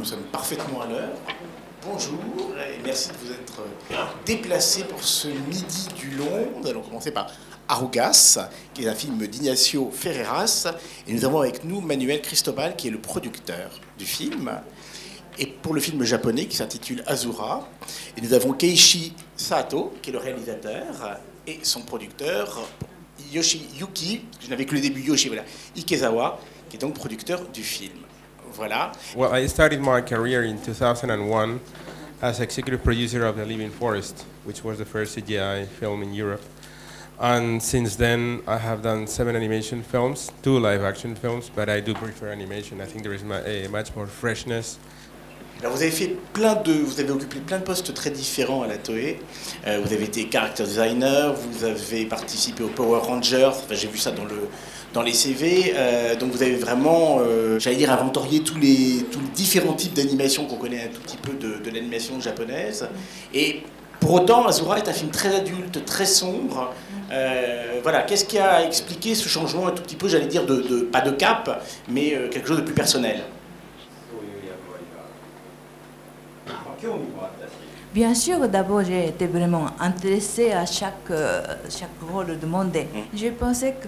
sommes parfaitement à l'heure. Bonjour et merci de vous être déplacés pour ce Midi du Long. Nous allons commencer par Arugas, qui est un film d'Ignacio Ferreras. Et nous avons avec nous Manuel Cristobal, qui est le producteur du film. Et pour le film japonais qui s'intitule Asura. Et nous avons Keiichi Sato, qui est le réalisateur, et son producteur, Yoshiyuki, je n'avais que le début, Ikezawa, qui est donc producteur du film. Voilà. Well, I started my career in 2001 as executive producer of The Living Forest, which was the first CGI film in Europe. And since then, I have done 7 animation films, 2 live-action films, but I do prefer animation. I think there is much more freshness. Alors vous avez occupé plein de postes très différents à la Toei. Vous avez été character designer, vous avez participé aux Power Rangers. Enfin, j'ai vu ça dans les CV. Donc vous avez vraiment, inventorié tous les différents types d'animation qu'on connaît un tout petit peu de l'animation japonaise. Et pour autant, Asura est un film très adulte, très sombre. Voilà, qu'est-ce qui a expliqué ce changement un tout petit peu, pas de cap, mais quelque chose de plus personnel? Bien sûr, d'abord j'ai été vraiment intéressée à chaque rôle demandé. Je pensais que,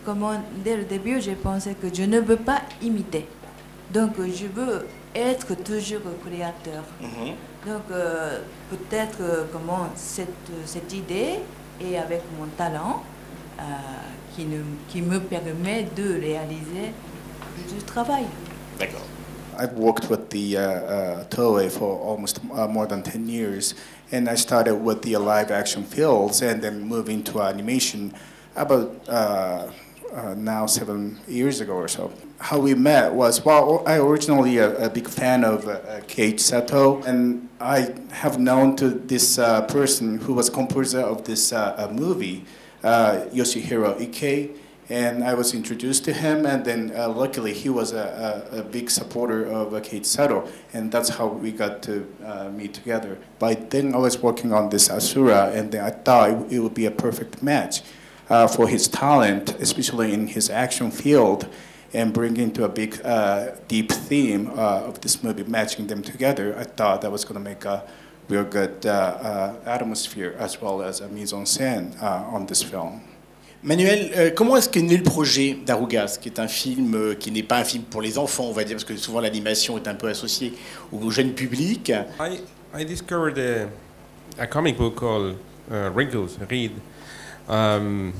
dès le début, je pensais que je ne veux pas imiter. Donc je veux être toujours créateur. Donc peut-être cette idée et avec mon talent qui me permet de réaliser du travail. D'accord. I've worked with the Toei for almost more than 10 years, and I started with the live-action fields and then moved into animation about now 7 years ago or so. How we met was, well, I originally a big fan of Keiichi Sato, and I have known to this person who was composer of this movie, Yoshihiro Ike. And I was introduced to him, and then luckily he was a big supporter of Keiichi Sato, and that's how we got to meet together. By then I was working on this Asura, and then I thought it would be a perfect match for his talent, especially in his action field, and bringing to a big, deep theme of this movie, matching them together. I thought that was going to make a real good atmosphere as well as a mise en scène on this film. Manuel, comment est-ce qu'est né le projet d'Arugas, qui est un film qui n'est pas un film pour les enfants, on va dire, parce que souvent l'animation est un peu associée au jeune public. I discovered a comic book called Wrinkles, Read, in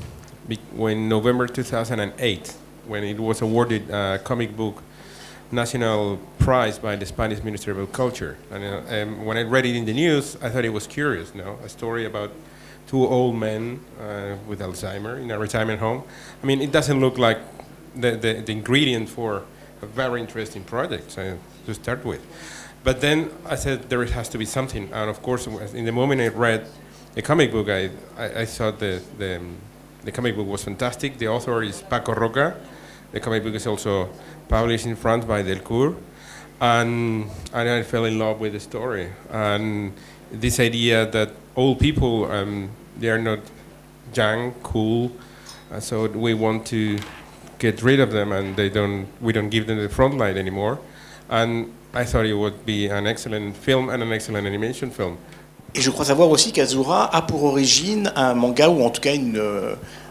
November 2008, when it was awarded a comic book national prize by the Spanish Ministry of Culture. And when I read it in the news, I thought it was curious, a story about 2 old men with Alzheimer in a retirement home. I mean, it doesn't look like the ingredient for a very interesting project to start with. But then I said there has to be something, and of course, in the moment I read the comic book, I thought the comic book was fantastic. The author is Paco Roca. The comic book is also published in France by Delcourt, and I fell in love with the story and this idea that old people, they are not young, cool, so we want to get rid of them, and we don't give them the front line anymore. And I thought it would be an excellent film and an excellent animation film. Et je crois savoir aussi qu'Asura a pour origine un manga, ou en tout cas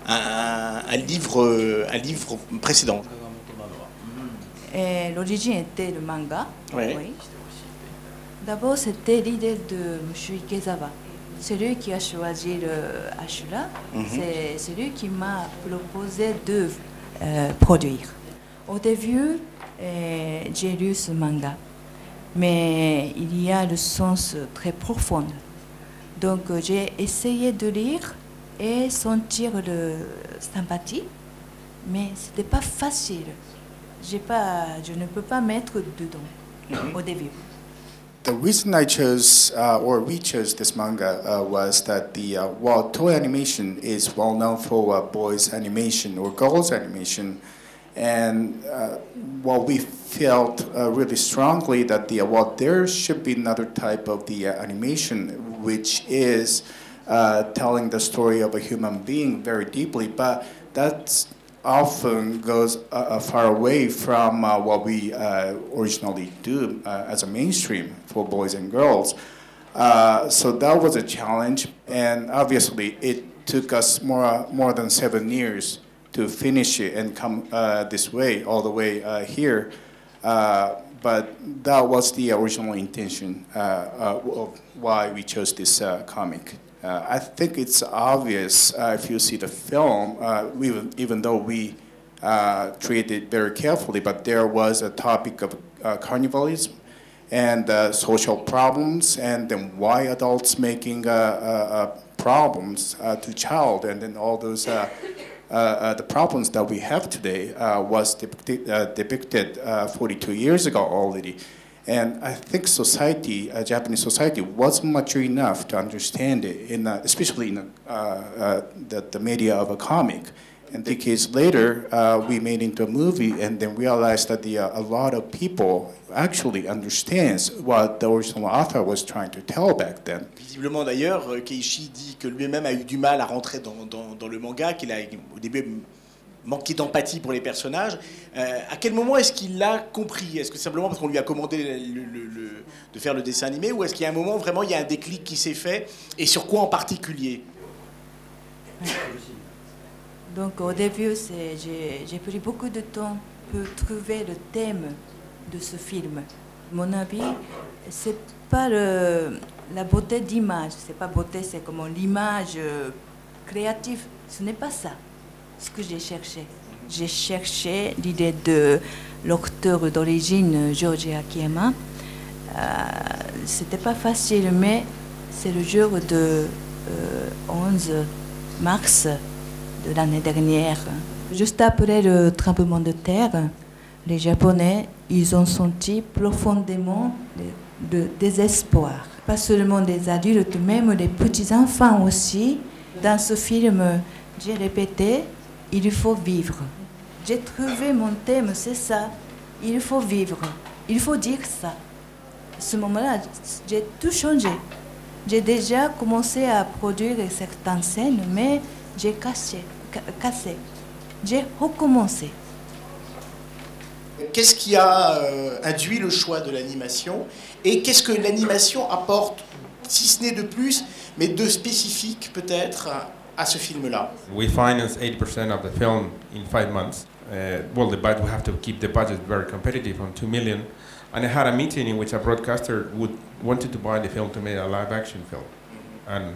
un livre précédent. L'origine était le manga. Oui. Oui. D'abord, c'était l'idée de M. Ikezawa. C'est lui qui a choisi le Asura. C'est lui qui m'a proposé de produire. Au début, j'ai lu ce manga, mais il y a le sens très profond. Donc, j'ai essayé de lire et sentir le sympathie, mais ce n'était pas facile. Je ne peux pas mettre dedans au début. The reason I chose, or we chose this manga was that while toy animation is well known for boys animation or girls animation, and while we felt really strongly that there should be another type of the animation, which is telling the story of a human being very deeply, but that's often goes far away from what we originally do as a mainstream for boys and girls. So that was a challenge, and obviously it took us more than 7 years to finish it and come this way, all the way here. But that was the original intention of why we chose this comic. I think it's obvious if you see the film, even though we treated it very carefully, but there was a topic of carnivalism and social problems, and then why adults making problems to child, and then all those the problems that we have today was depicted 42 years ago already. And I think society, Japanese society, wasn't mature enough to understand it, especially in the media of a comic. And decades later, we made into a movie, and then realized that a lot of people actually understands what the original author was trying to tell back then. Visiblement d'ailleurs, Keiichi dit que lui-même a eu du mal à rentrer dans le manga, qu'il a au début manqué d'empathie pour les personnages. À quel moment est-ce qu'il l'a compris? Est-ce que c'est simplement parce qu'on lui a commandé de faire le dessin animé, ou est-ce qu'il y a un moment vraiment il y a un déclic qui s'est fait, et sur quoi en particulier? Donc au début, j'ai pris beaucoup de temps pour trouver le thème de ce film. Mon avis, c'est pas la beauté d'image, c'est pas beauté, c'est comme l'image créative. Ce n'est pas ça, ce que j'ai cherché. J'ai cherché l'idée de l'auteur d'origine, George Akiyama. C'était pas facile, mais c'est le jour de 11 mars de l'année dernière. Juste après le tremblement de terre, les Japonais, ils ont senti profondément le désespoir. Pas seulement des adultes, même les petits-enfants aussi. Dans ce film, j'ai répété, il faut vivre. J'ai trouvé mon thème, c'est ça. Il faut vivre. Il faut dire ça. À ce moment-là, j'ai tout changé. J'ai déjà commencé à produire certaines scènes, mais j'ai cassé. J'ai recommencé. Qu'est-ce qui a induit le choix de l'animation, et qu'est-ce que l'animation apporte, si ce n'est de plus, mais de spécifique peut-être à ce film-là? We financed 80% of the film in 5 months. Well, but we have to keep the budget very competitive on 2 million. And I had a meeting in which a broadcaster wanted to buy the film to make a live-action film, and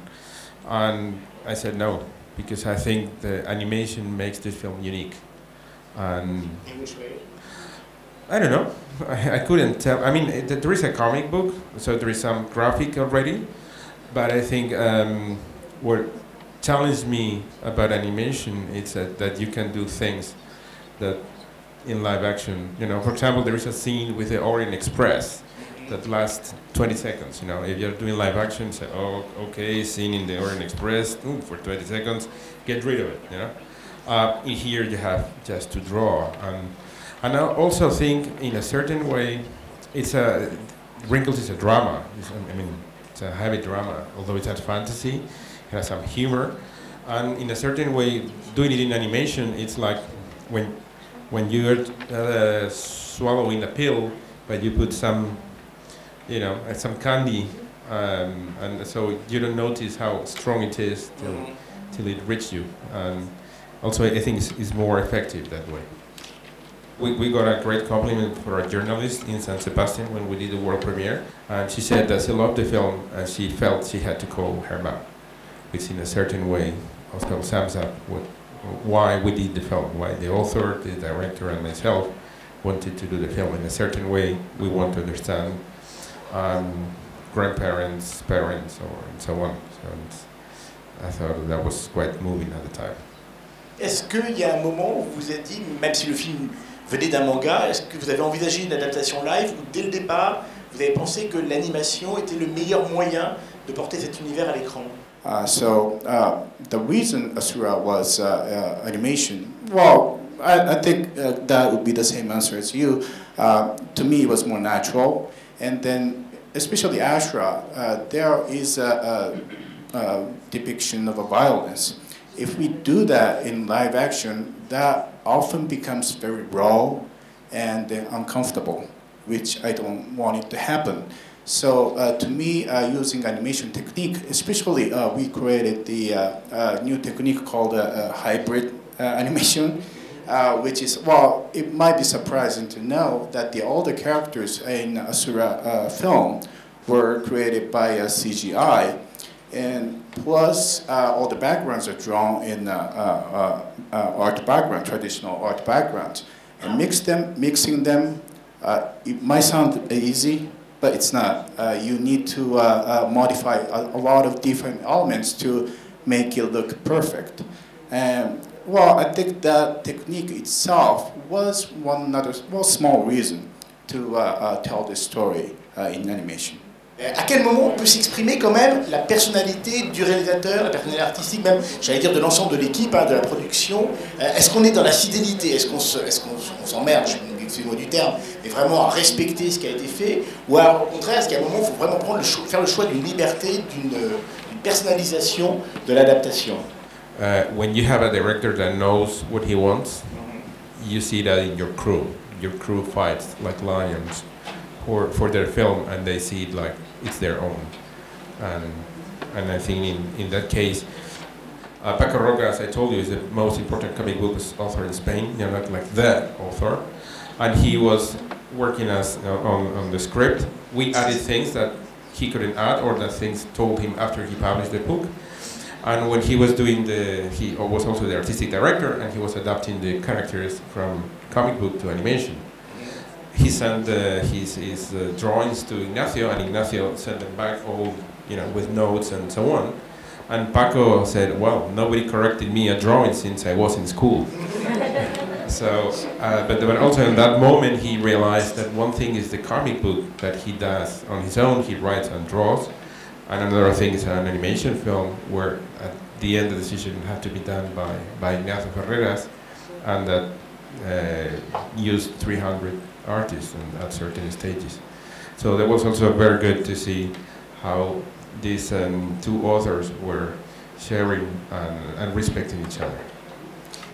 I said no, because I think the animation makes this film unique. And In which way? I don't know. I couldn't tell. I mean, there is a comic book, so there is some graphic already. But I think what challenged me about animation is that you can do things that in live action, you know, for example, there is a scene with the Orient Express that lasts 20 seconds. You know, if you're doing live action, say, oh, okay, scene in the Orient Express, for 20 seconds, get rid of it. You know, in here you have just to draw, and I also think in a certain way, Wrinkles is a drama. It's a heavy drama, although it has fantasy, it has some humor, and in a certain way, doing it in animation, it's like when you're swallowing a pill, but you put some, you know, some candy, and so you don't notice how strong it is till it reaches you. Also, I think it's more effective that way. We got a great compliment for a journalist in San Sebastian when we did the world premiere, and she said that she loved the film and she felt she had to call her mom, which in a certain way also sums up why we did the film, why the author, the director, and myself wanted to do the film. In a certain way, we want to understand grandparents, parents, and so on. So I thought that was quite moving at the time. Est-ce qu'il y a un moment où vous vous êtes dit, même si le film venait d'un manga, est-ce que vous avez envisagé une adaptation live, ou dès le départ, vous avez pensé que l'animation était le meilleur moyen de porter cet univers à l'écran? So the reason Asura was animation, well, I think that would be the same answer as you. To me, it was more natural. And then, especially Asura, there is a depiction of a violence. if we do that in live action, that often becomes very raw and uncomfortable, which I don't want it to happen. So to me, using animation technique, especially we created the new technique called hybrid animation, which is, well, it might be surprising to know that all the characters in Asura film were created by CGI, and plus all the backgrounds are drawn in art background, traditional art backgrounds, and mixing them, it might sound easy, but it's not. You need to modify a lot of different elements to make it look perfect. And well, I think that technique itself was small reason to tell this story in animation. À quel moment on peut s'exprimer quand même la personnalité du réalisateur, la personnalité artistique même, j'allais dire de l'ensemble de l'équipe, hein, de la production. Est-ce qu'on est dans la fidélité? Est-ce qu'on s'emmerde, excusez-moi du terme, mais vraiment à respecter ce qui a été fait? Ou alors au contraire, est-ce qu'à un moment il faut vraiment faire le choix d'une liberté, d'une personnalisation de l'adaptation? When you have a director that knows what he wants, you see that in your crew. Your crew fights like lions for their film, and they see it like it's their own. And I think in that case, Paco Roca, as I told you, is the most important comic book author in Spain, you know, not like the author. And he was working on the script. We added things that he couldn't add, or that things told him after he published the book. And when he was doing he was also the artistic director, and he was adapting the characters from comic book to animation. He sent his drawings to Ignacio, and Ignacio sent them back all, you know, with notes and so on. And Paco said, well, nobody corrected me a drawing since I was in school. So, but also in that moment he realized that one thing is the comic book that he does on his own, he writes and draws, and another thing is an animation film where at the end the decision had to be done by Ignacio Ferreras, and that used 300 artists at certain stages. So that was also very good to see how these two authors were sharing and respecting each other.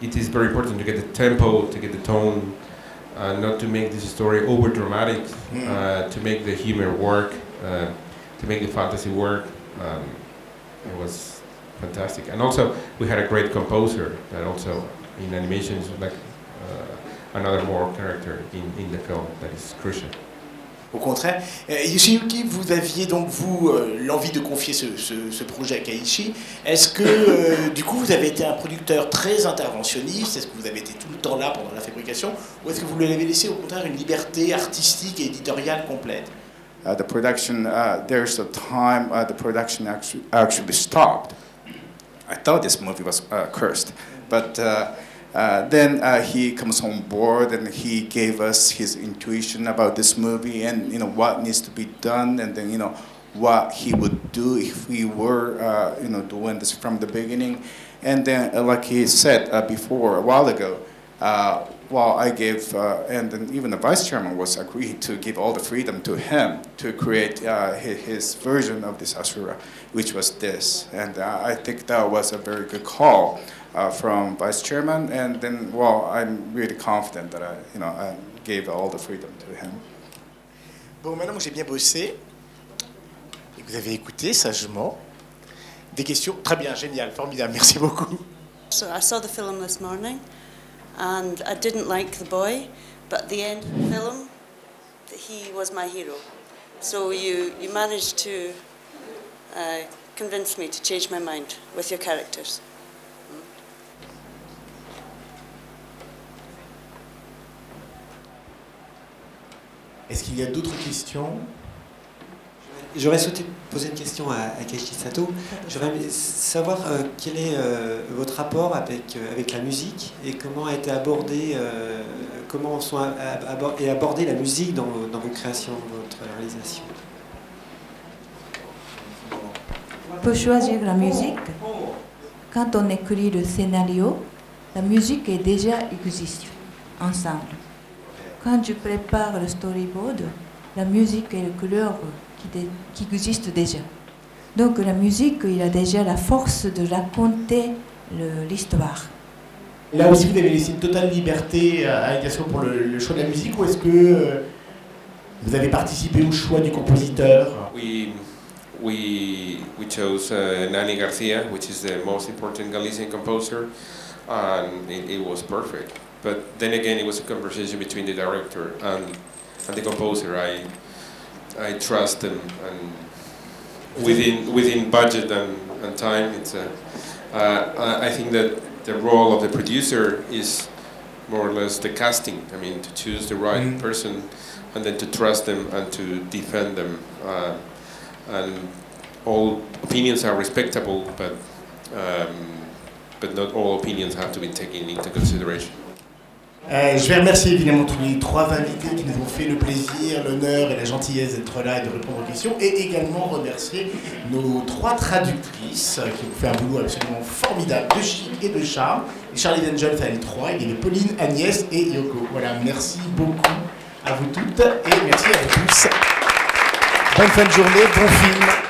It is very important to get the tempo, to get the tone, not to make this story over dramatic, to make the humor work, to make the fantasy work. It was fantastic. And also we had a great composer that also in animation is like another more character in the film that is crucial. Au contraire, Yoshiyuki, vous aviez donc l'envie de confier ce projet à Keiichi. Est-ce que du coup vous avez été un producteur très interventionniste? Est-ce que vous avez été tout le temps là pendant la fabrication, ou est-ce que vous lui avez laissé au contraire une liberté artistique et éditoriale complète? The production, there's a time the production actually stopped. I thought this movie was cursed, but then he comes on board and he gave us his intuition about this movie and what needs to be done, and then what he would do if we were doing this from the beginning. And then like he said before a while ago, I gave and then even the vice chairman was agreed to give all the freedom to him to create his version of this Asura, which was this. And I think that was a very good call from vice chairman, and then I'm really confident that I gave all the freedom to him. Bon, maintenant j'ai bien bossé et vous avez écouté sagement. Des questions? Très bien, génial, formidable, merci beaucoup. So I saw the film this morning, and I didn't like the boy, but at the end of the film, he was my hero. So you managed to convince me to change my mind with your characters. Est-ce qu'il y a d'autres questions? J'aurais souhaité poser une question à Keiichi Sato. J'aurais aimé savoir quel est votre rapport avec la musique et comment a été abordée abordée la musique dans vos créations, dans votre réalisation. Pour choisir la musique, quand on écrit le scénario, la musique est déjà existe ensemble. Quand je prépare le storyboard, la musique et les couleurs qui existent déjà. Donc la musique, il a déjà la force de raconter l'histoire. Là aussi, vous avez laissé une totale liberté à Ignacio pour le choix de la musique, ou est-ce que vous avez participé au choix du compositeur? We chose Nani Garcia, which is the most important Galician composer, and it was perfect. But then again, it was a conversation between the director and the composer. I trust them, and within budget and time, it's I think that the role of the producer is more or less the casting. I mean, to choose the right person, and then to trust them and to defend them. And all opinions are respectable, but not all opinions have to be taken into consideration. Je vais remercier évidemment tous les trois invités qui nous ont fait le plaisir, l'honneur et la gentillesse d'être là et de répondre aux questions, et également remercier nos trois traductrices qui ont fait un boulot absolument formidable de chic et de charme. Charlie Angel, fallait les trois, il y avait Pauline, Agnès et Yoko. Voilà, merci beaucoup à vous toutes et merci à vous tous. Bonne fin de journée, bon film.